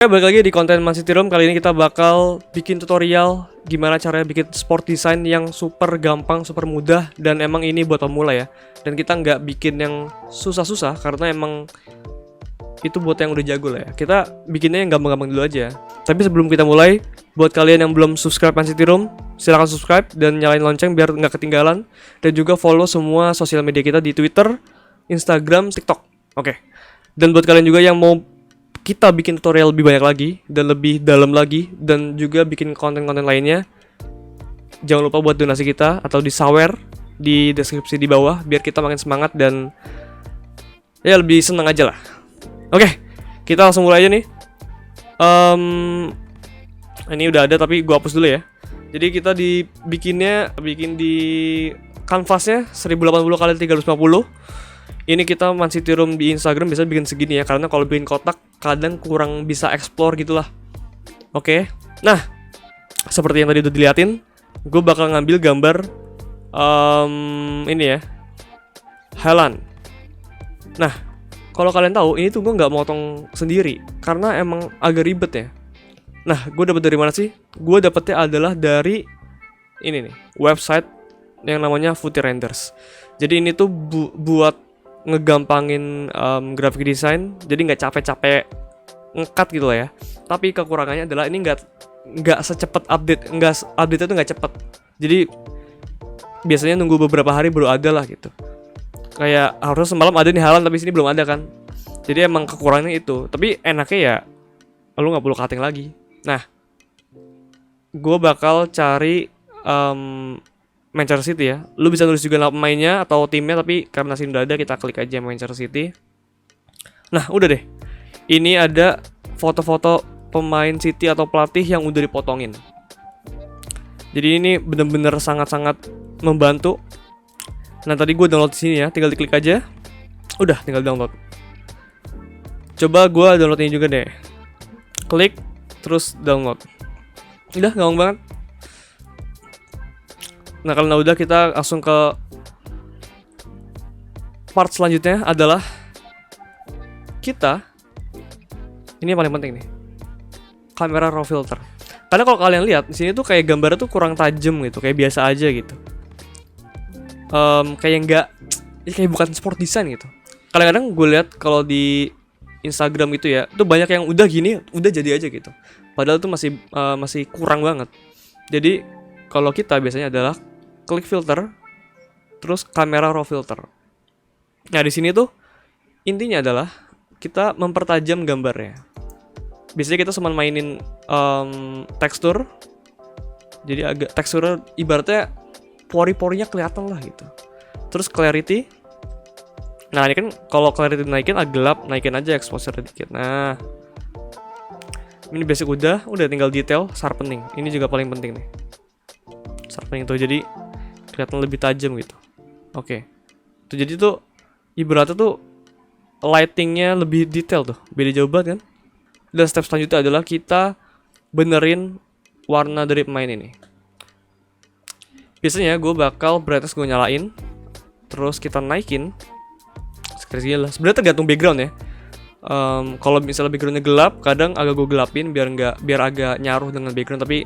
Balik lagi di konten Man City Room. Kali ini kita bakal bikin tutorial gimana caranya bikin sport design yang super gampang, super mudah, dan emang ini buat pemula ya. Dan kita nggak bikin yang susah-susah karena emang itu buat yang udah jago lah ya. Kita bikinnya yang gampang-gampang dulu aja. Tapi sebelum kita mulai, buat kalian yang belum subscribe Man City Room, silahkan subscribe dan nyalain lonceng biar nggak ketinggalan. Dan juga follow semua sosial media kita di Twitter, Instagram, TikTok. Oke. Dan buat kalian juga yang mau kita bikin tutorial lebih banyak lagi dan lebih dalam lagi dan juga bikin konten-konten lainnya, jangan lupa buat donasi kita atau di sawer di deskripsi di bawah biar kita makin semangat dan ya lebih senang aja lah. Oke, kita langsung mulai aja nih. Ini udah ada tapi gua hapus dulu ya. Jadi kita bikin di kanvasnya 1080x350. Ini kita Man City Room di Instagram bisa bikin segini ya, karena kalau bikin kotak kadang kurang bisa explore gitulah. Oke. Nah, seperti yang tadi udah diliatin, gue bakal ngambil gambar ini ya, Haaland. Nah, kalau kalian tahu ini tuh gue nggak motong sendiri karena emang agak ribet ya. Nah, gue dapat dari mana sih? Gue dapetnya adalah dari ini nih, website yang namanya Footy Renders. Jadi ini tuh buat ngegampangin graphic design, jadi nggak capek-capek ngekat gitu lah ya. Tapi kekurangannya adalah ini nggak secepat update, update itu nggak cepet. Jadi biasanya nunggu beberapa hari baru ada lah gitu. Kayak harusnya semalam ada nih Haaland tapi sini belum ada kan. Jadi emang kekurangannya itu. Tapi enaknya ya lu nggak perlu cutting lagi. Nah, gue bakal cari Manchester City ya. Lu bisa nulis juga nama pemainnya atau timnya, tapi karena sini udah ada kita klik aja Manchester City. Nah, udah deh. Ini ada foto-foto pemain City atau pelatih yang udah dipotongin. Jadi ini bener-bener sangat-sangat membantu. Nah, tadi gue download di sini ya, tinggal diklik aja. Udah, tinggal download. Coba gue download ini juga deh. Klik, terus download. Udah, gampang banget. Nah, kalau udah kita langsung ke part selanjutnya adalah ini yang paling penting nih, kamera raw filter. Karena kalau kalian lihat di sini tuh kayak gambarnya tuh kurang tajam gitu, kayak biasa aja gitu. Kayak bukan sport design gitu. Kadang-kadang gue lihat kalau di Instagram gitu ya, tuh banyak yang udah gini, udah jadi aja gitu. Padahal tuh masih kurang banget. Jadi kalau kita biasanya adalah klik filter, terus kamera raw filter. Nah, di sini tuh intinya adalah kita mempertajam gambarnya. Biasanya kita cuma mainin tekstur. Jadi agak teksturnya ibaratnya pori-porinya kelihatan lah gitu. Terus clarity. Nah, ini kan kalau clarity naikin agak gelap, naikin aja exposure dikit. Nah, ini basic udah tinggal detail, sharpening. Ini juga paling penting nih. Sharpening itu jadi kelihatan lebih tajam gitu. Oke. Tuh, jadi tuh ibaratnya tuh lightingnya lebih detail tuh. Beda jauh banget kan? Dan step selanjutnya adalah kita benerin warna dari pemain ini. Biasanya gue bakal brightness gue nyalain, terus kita naikin. Sekali lah. Sebenarnya tergantung background ya. Kalau misalnya backgroundnya gelap, kadang agak gue gelapin biar agak nyaruh dengan background. Tapi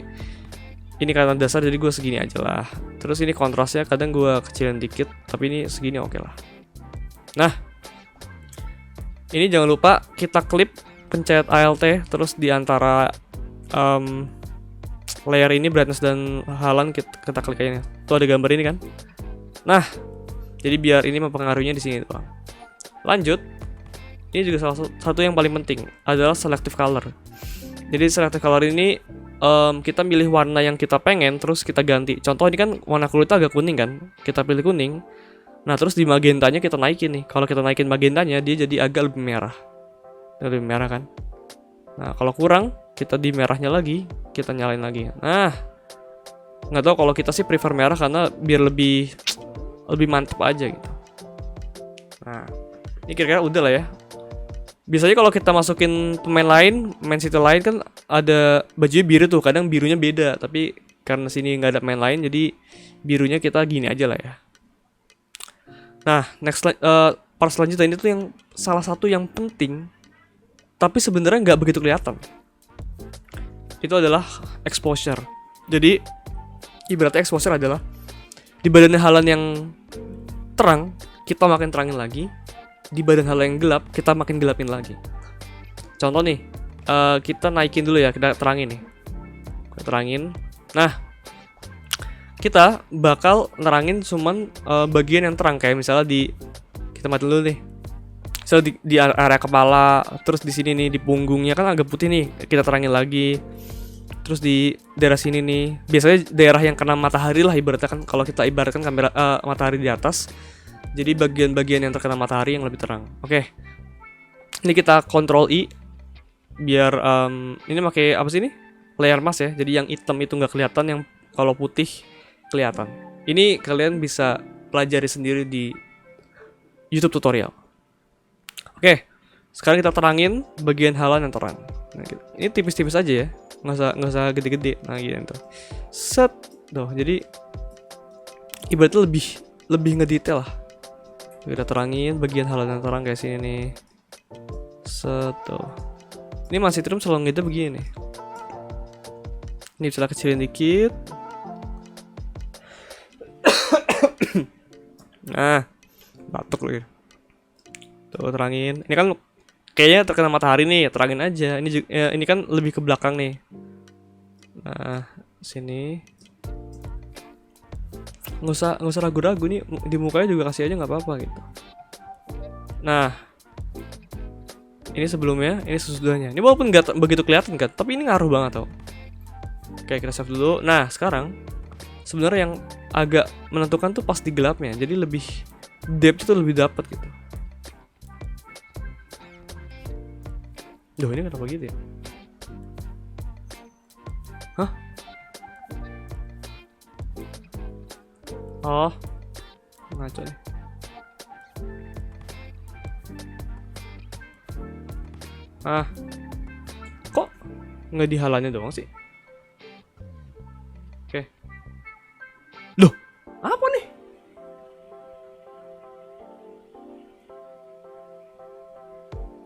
ini karena dasar jadi gue segini aja lah. Terus ini kontrasnya kadang gue kecilin dikit, tapi ini segini oke lah. Nah, ini jangan lupa kita klip, pencet Alt, terus di antara layer ini brightness dan Haaland kita klik aja nih. Tuh ada gambar ini kan. Nah, jadi biar ini mempengaruhinya di sini doang. Lanjut, ini juga salah satu yang paling penting adalah selective color. Jadi selective color ini kita milih warna yang kita pengen, terus kita ganti. Contoh ini kan warna kulitnya agak kuning kan, kita pilih kuning. Nah, terus di magentanya kita naikin nih. Kalau kita naikin magentanya, dia jadi agak lebih merah. Lebih merah kan. Nah, kalau kurang, kita di merahnya lagi, kita nyalain lagi. Nah, nggak tahu kalau kita sih prefer merah karena biar lebih mantep aja gitu. Nah, ini kira-kira udah lah ya. Biasanya kalau kita masukin pemain lain, Man City lain kan ada bajunya biru tuh, kadang birunya beda. Tapi karena sini nggak ada pemain lain, jadi birunya kita gini aja lah ya. Nah, part selanjutnya ini tuh yang salah satu yang penting, tapi sebenarnya nggak begitu kelihatan. itu adalah exposure. Jadi ibaratnya exposure adalah di badan halan yang terang kita makin terangin lagi, di badan halan yang gelap kita makin gelapin lagi. Contoh nih, kita naikin dulu ya, kita terangin nih, kita terangin. Nah, kita bakal nerangin cuman bagian yang terang, kayak misalnya kita mati dulu nih. So di area kepala, terus di sini nih di punggungnya kan agak putih nih, kita terangin lagi. Terus di daerah sini nih, biasanya daerah yang kena matahari lah ibaratnya kan, kalau kita ibaratkan kamera matahari di atas. Jadi bagian-bagian yang terkena matahari yang lebih terang. Oke. Ini kita Ctrl I biar ini pakai apa sih ini? Layer mask ya. Jadi yang hitam itu nggak kelihatan, yang kalau putih kelihatan. Ini kalian bisa pelajari sendiri di YouTube tutorial. Oke. Sekarang kita terangin bagian halan yang terang. Nah, ini tipis-tipis aja ya. Nggak usah gede-gede. Nah gitu. Set. Tuh, jadi ibaratnya lebih ngedetail lah. Kita terangin bagian halan yang terang kayak sini nih. Set. Tuh. Ini masih terus selalu gitu begini nih. Ini bisa kecilin dikit. Nah, batuk lagi. Tuh terangin. Ini kan kayaknya terkena matahari nih, terangin aja. Ini juga, ya, ini kan lebih ke belakang nih. Nah, sini. Nggak usah ragu-ragu nih, di mukanya juga kasih aja nggak apa-apa gitu. Nah, ini sebelumnya, ini sesudahnya. Ini walaupun nggak begitu kelihatan kan, tapi ini ngaruh banget tau. Oke, kita save dulu. Nah, sekarang sebenarnya yang agak menentukan tuh pas di gelapnya. Jadi lebih depth itu lebih dapat gitu. Duh, ini kenapa gitu ya? Hah? Oh, ngaco nih. Kok nggak dihalannya doang sih? Oke. Loh, apa nih?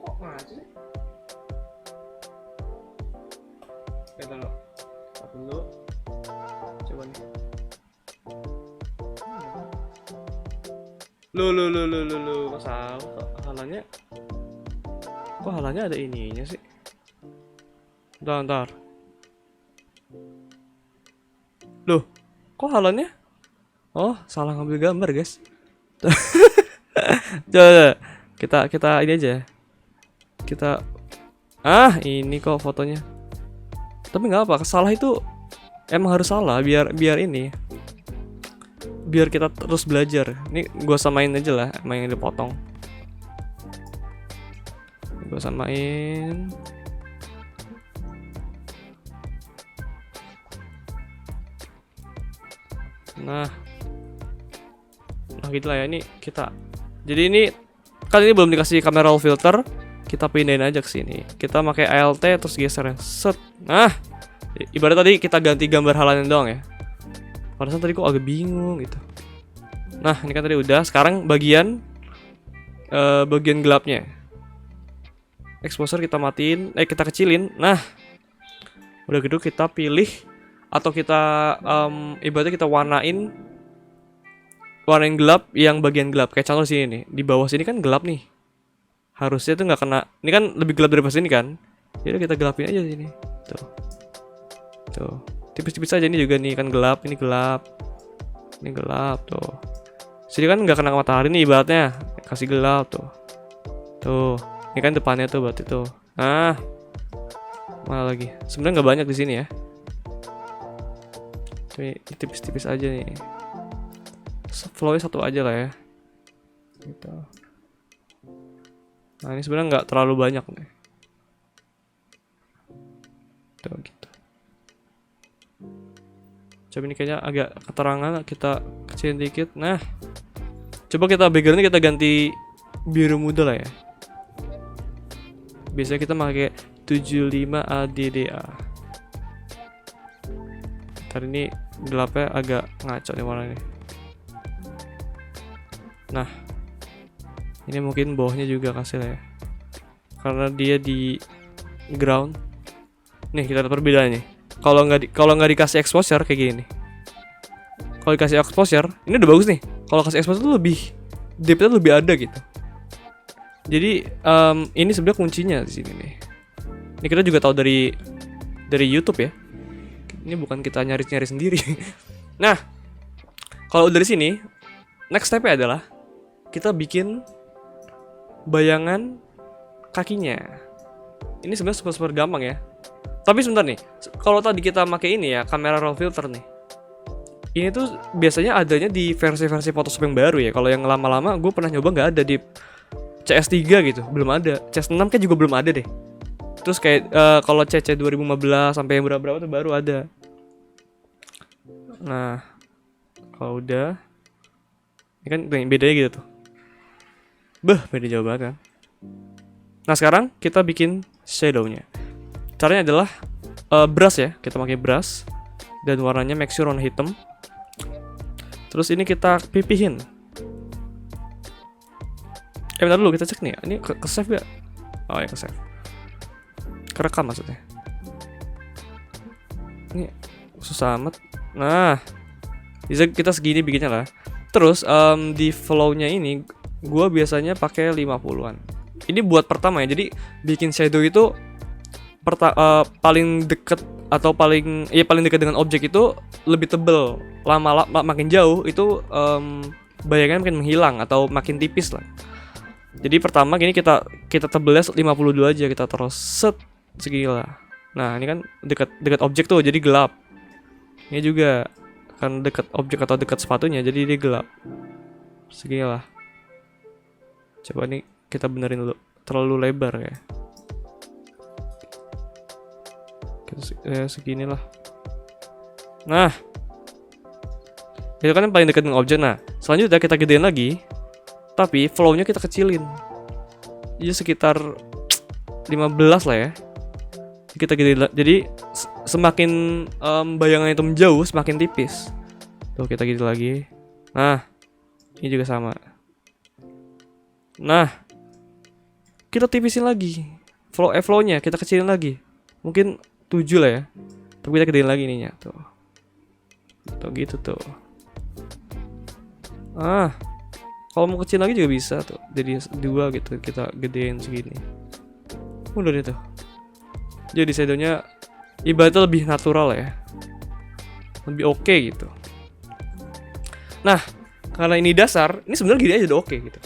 Kok ngaco sih? Kita dulu. Coba nih. Lu. Kok salah? Kok halannya ada ininya sih? Bentar. Loh, kok halannya? Oh, salah ngambil gambar, guys. Coba. Kita ini aja. Ini kok fotonya. Tapi nggak apa, salah itu emang harus salah biar ini. Biar kita terus belajar. Ini gua samain aja lah, emang yang dipotong. Gua samain. Nah gitu lah ya, ini kita. Jadi ini kan ini belum dikasih kamera roll filter, kita pindahin aja ke sini. Kita pakai ALT terus geser ya. Set. Nah, ibarat tadi kita ganti gambar halannya doang ya. Padahal tadi kok agak bingung gitu. Nah, ini kan tadi udah. Sekarang bagian gelapnya. Exposure kita matiin, kita kecilin. Nah, udah gitu kita pilih atau kita ibaratnya kita warnain gelap yang bagian gelap. Kayak contoh sini nih, di bawah sini kan gelap nih. Harusnya tuh nggak kena. Ini kan lebih gelap dari pas ini kan. Jadi kita gelapin aja sini. Tuh. Tipis-tipis aja, ini juga nih kan gelap, ini gelap. Ini gelap tuh. Sini kan nggak kena matahari nih ibaratnya. Kasih gelap tuh. Tuh. Ini kan depannya tuh berarti tuh. Nah. Mana lagi? Sebenarnya nggak banyak di sini ya. Tapi tipis-tipis aja nih. Flow-nya satu aja lah ya. Gitu. Nah, ini sebenarnya nggak terlalu banyak nih. Tuh gitu. Coba ini kayaknya agak keterangan, kita kecilin dikit. Nah, coba kita backgroundnya kita ganti biru muda lah ya. Biasanya kita pakai 75 ADDA. Ntar ini gelapnya agak ngaco nih warnanya. Nah, ini mungkin bawahnya juga kasih lah ya, karena dia di ground. Nih kita lihat perbedaannya. Kalau nggak dikasih exposure kayak gini nih. Kalau dikasih exposure, ini udah bagus nih. Kalau kasih exposure tuh lebih depth-nya lebih ada gitu. Jadi ini sebenarnya kuncinya di sini nih. Ini kita juga tahu dari YouTube ya. Ini bukan kita nyari-nyari sendiri. Nah, kalau dari sini, next step-nya adalah kita bikin bayangan kakinya. Ini sebenarnya super gampang ya. Tapi sebentar nih, kalau tadi kita pakai ini ya, kamera raw filter nih. Ini tuh biasanya adanya di versi-versi Photoshop yang baru ya. Kalau yang lama-lama gue pernah nyoba nggak ada di CS3 gitu, belum ada. CS6 kan juga belum ada deh. Terus kayak kalau CC 2015 sampai yang berapa tuh baru ada. Nah, kalau udah ini kan bedanya gitu tuh. Beda jauh banget kan. Nah, sekarang kita bikin shadownya. Caranya adalah brush ya. Kita pakai brush dan warnanya make sure warna hitam. Terus ini kita pipihin. Bentar dulu kita cek nih. Ini ke save gak? Oh ya, ke save. Kerekam maksudnya. Ini susah amat. Nah, bisa kita segini bikinnya lah. Terus di flow-nya ini gua biasanya pakai 50-an. Ini buat pertama ya. Jadi bikin shadow itu paling deket atau paling dekat dengan objek itu lebih tebel. Lama-lama makin jauh itu bayangan makin menghilang atau makin tipis lah. Jadi pertama gini kita tebelnya 52 aja, kita terus set segini lah. Nah, ini kan dekat objek tuh jadi gelap. Ini juga kan dekat objek atau dekat sepatunya jadi dia gelap. Segini lah. Coba nih kita benerin dulu. Terlalu lebar ya. Segini lah. Nah, itu kan yang paling dekat dengan objek. Nah, selanjutnya kita gedein lagi, tapi flow-nya kita kecilin. Jadi sekitar 15 lah ya. Kita gedein. Jadi semakin bayangan itu menjauh, semakin tipis. Tuh kita gedein lagi. Nah, ini juga sama. Nah, kita tipisin lagi. Flow-nya kita kecilin lagi. Mungkin 7 lah ya. Tapi kita gedein lagi ininya tuh. Tuh gitu tuh. Kalau mau kecil lagi juga bisa tuh. Jadi 2 gitu kita gedein segini. Udah deh tuh. Jadi shadownya ibaratnya lebih natural ya. Lebih oke gitu. Nah, karena ini dasar, ini sebenarnya gini aja udah oke gitu.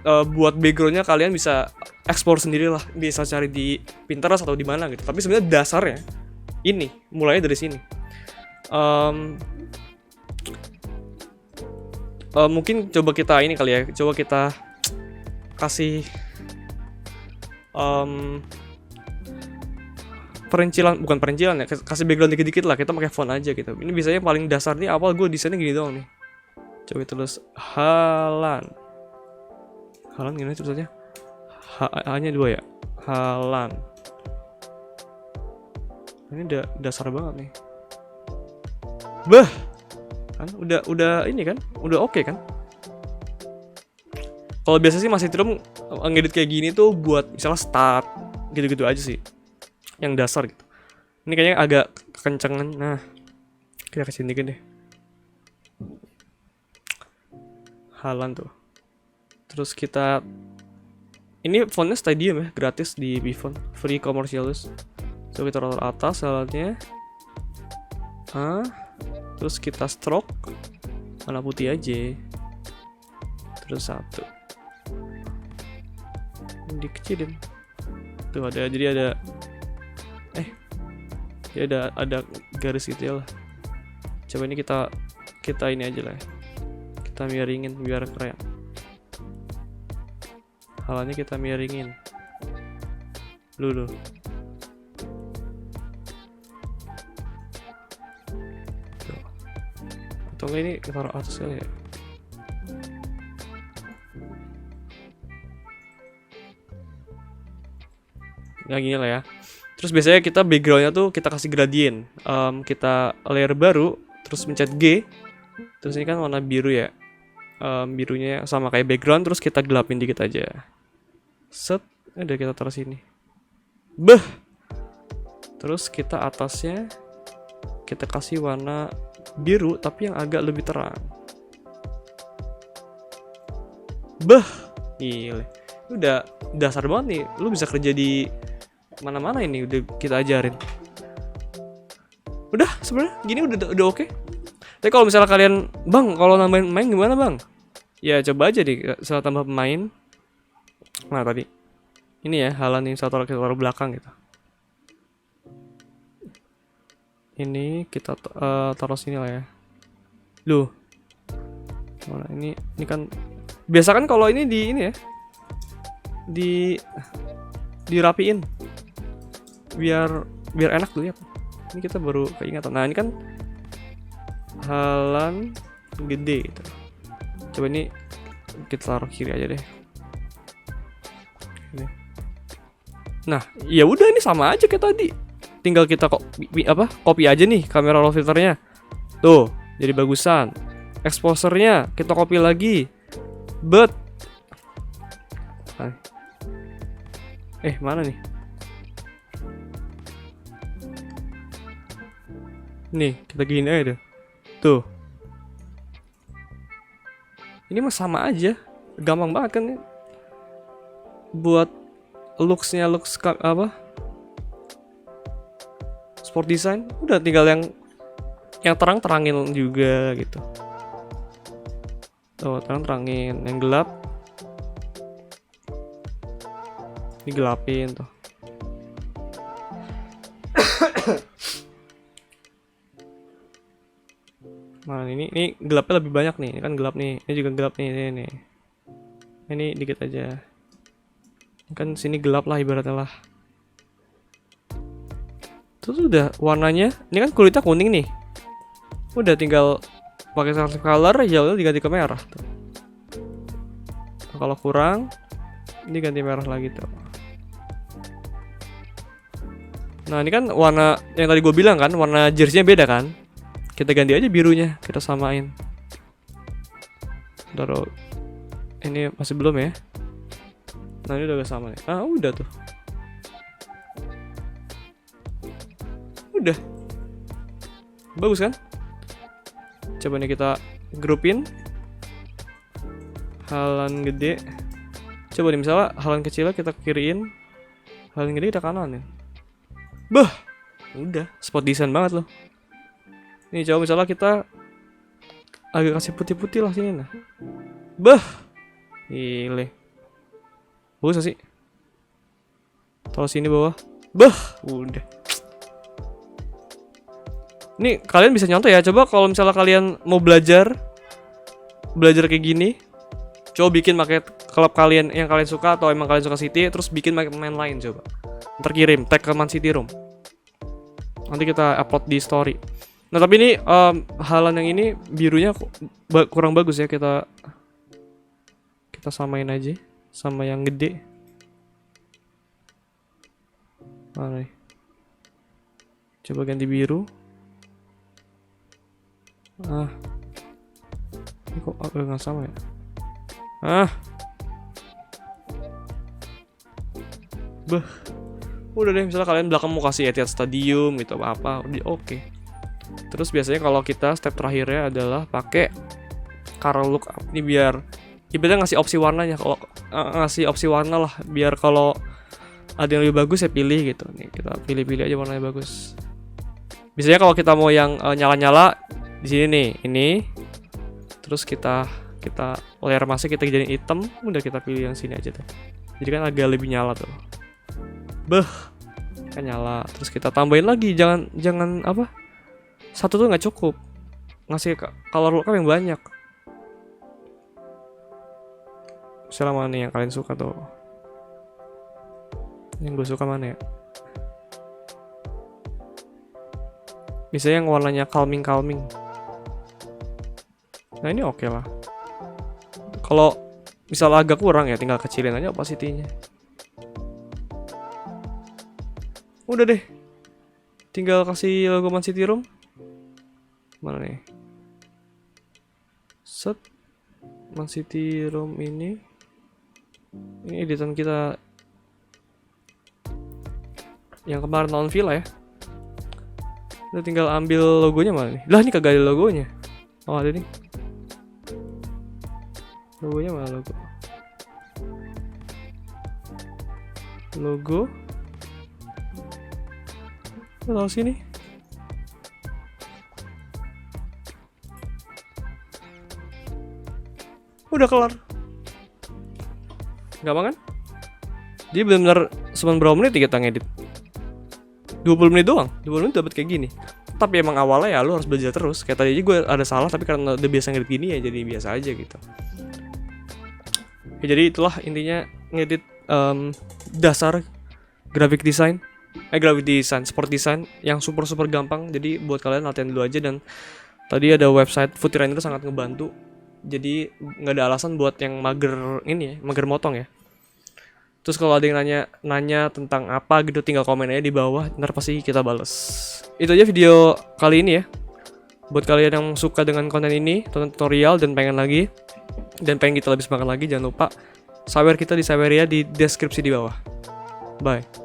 Buat backgroundnya kalian bisa explore sendiri lah, bisa cari di Pinterest atau di mana gitu. Tapi sebenarnya dasarnya ini mulainya dari sini. Mungkin coba kita ini kali ya, coba kita kasih bukan perincilan ya, kasih background dikit-dikit lah. Kita pakai font aja gitu. Ini biasanya paling dasar nih, awal gue desainnya gini doang nih. Coba terus Halan gimana tulisannya? H-nya 2 ya. Halan. Ini udah dasar banget nih. Kan udah ini kan? Udah oke kan? Kalau biasa sih masih terus ngedit kayak gini tuh buat misalnya start gitu-gitu aja sih. Yang dasar gitu. Ini kayaknya agak kencengan. Nah, kita kasih dikit deh. Halan tuh. Terus kita ini fontnya Stadium ya, gratis di Bfont, free commercial use. So kita taruh atas alatnya. Terus kita stroke warna putih aja. Terus 1. Dikecilin. Tuh jadi ada garis gitu ya lah. Coba ini kita ini aja lah. Kita miringin biar keren. Halannya kita miringin. Dulu. Atau enggak ini taruh atas kali ya. Nah gini lah ya. Terus biasanya kita backgroundnya tuh kita kasih gradient. Kita layer baru, terus mencet G. Terus ini kan warna biru ya. Birunya sama kayak background, terus kita gelapin dikit aja. Set, udah kita taruh sini. Terus kita atasnya kita kasih warna biru tapi yang agak lebih terang. Gile. Udah dasar banget nih. Lu bisa kerja di mana-mana ini udah kita ajarin. Udah sebenarnya gini udah oke. Tapi kalau misalnya kalian, Bang, kalau nambahin pemain gimana, Bang? Ya coba aja deh setelah tambah pemain. Nah tadi ini ya Haaland ini kita taruh belakang gitu. Ini kita taruh sini lah ya. Loh. Mana ini kan biasa kan kalau ini di ini ya. Dirapiin. Biar enak dulu ya. Ini kita baru keingatan. Nah, ini kan Haaland gede gitu. Coba ini kita taruh kiri aja deh. Ini. Nah, ya udah ini sama aja kayak tadi. Tinggal kita copy aja nih kamera raw filternya. Tuh, jadi bagusan. Exposernya kita copy lagi. Mana nih? Nih, kita gini aja deh. Tuh. Ini mah sama aja. Gampang banget kan. Buat looks sport design. Udah tinggal yang terang-terangin juga gitu. Tuh, terangin. Yang gelap digelapin tuh. Nah, ini gelapnya lebih banyak nih. Ini kan gelap nih. Ini juga gelap nih. Ini. Ini dikit aja. Ini kan sini gelap lah ibaratnya lah. Itu udah warnanya. Ini kan kulitnya kuning nih. Udah tinggal pakai selective color ya udah diganti ke merah tuh. Nah, kalau kurang ini ganti merah lagi tuh. Nah, ini kan warna yang tadi gue bilang kan, warna jersey-nya beda kan. Kita ganti aja birunya, kita samain. Taruh. Ini masih belum ya. Nah, ini udah gak sama nih. Ah, udah tuh. Udah. Bagus kan? Coba nih kita grupin. Haaland gede. Coba nih misalnya Haaland kecilnya kita kiriin. Haaland gede kita kanan ya. Udah, spot design banget loh. Nih coba misalnya kita agak kasih putih-putih lah sini nah. Gile. Bagus gak sih? Taruh sini bawah. Udah. Nih kalian bisa nyontoh ya. Coba kalau misalnya kalian mau belajar kayak gini, coba bikin pakai klub kalian yang kalian suka atau emang kalian suka City, terus bikin pakai pemain lain coba. Ntar kirim tag ke Man City Room. Nanti kita upload di story. Nah tapi ini Haaland yang ini birunya kurang bagus ya, kita samain aja sama yang gede. Mana nih? Coba ganti biru. Ini kok nggak sama ya? Udah deh, misalnya kalian belakang mau kasih Etihad Stadium gitu apa oke. Terus biasanya kalau kita step terakhirnya adalah pakai color lookup. Ini biar ibaratnya ngasih opsi warnanya. Kalau ngasih opsi warna lah, biar kalau ada yang lebih bagus ya pilih gitu. Nih kita pilih-pilih aja warnanya bagus. Biasanya kalau kita mau yang nyala-nyala di sini nih, ini. Terus kita layer mask kita jadiin hitam, udah kita pilih yang sini aja tuh. Jadi kan agak lebih nyala tuh. Kan nyala. Terus kita tambahin lagi, jangan apa? Satu tuh nggak cukup, ngasih color lookup yang banyak. Misalnya mana yang kalian suka tuh? Yang gue suka mana ya? Misalnya yang warnanya calming. Nah ini oke lah. Kalau misalnya agak kurang ya tinggal kecilin aja opacity-nya. Udah deh. Tinggal kasih logo Man City Room. Mana nih? Set Man City Room ini editan kita yang kemarin lawan Villa ya. Udah tinggal ambil logonya mana nih? Lah ini kagak ada logonya. Oh ada nih. Logonya mana logo? Logo. Tahu sini. Udah kelar. Gampang kan? Dia benar-benar cuma berapa menit kita ngedit. 20 menit doang. 20 menit dapat kayak gini. Tapi emang awalnya ya lu harus belajar terus. Kayak tadi aja gue ada salah, tapi karena udah biasa ngedit gini ya jadi biasa aja gitu. Ya, jadi itulah intinya ngedit dasar graphic design, sport design yang super gampang. Jadi buat kalian latihan dulu aja. Dan tadi ada website Footrunner sangat ngebantu. Jadi nggak ada alasan buat yang mager ini ya, mager motong ya. Terus kalau ada yang nanya tentang apa gitu, tinggal komen aja di bawah, ntar pasti kita bales. Itu aja video kali ini ya. Buat kalian yang suka dengan konten ini, tonton tutorial dan pengen lagi, dan pengen kita lebih semangat lagi, jangan lupa sawer kita di Saweria di deskripsi di bawah. Bye.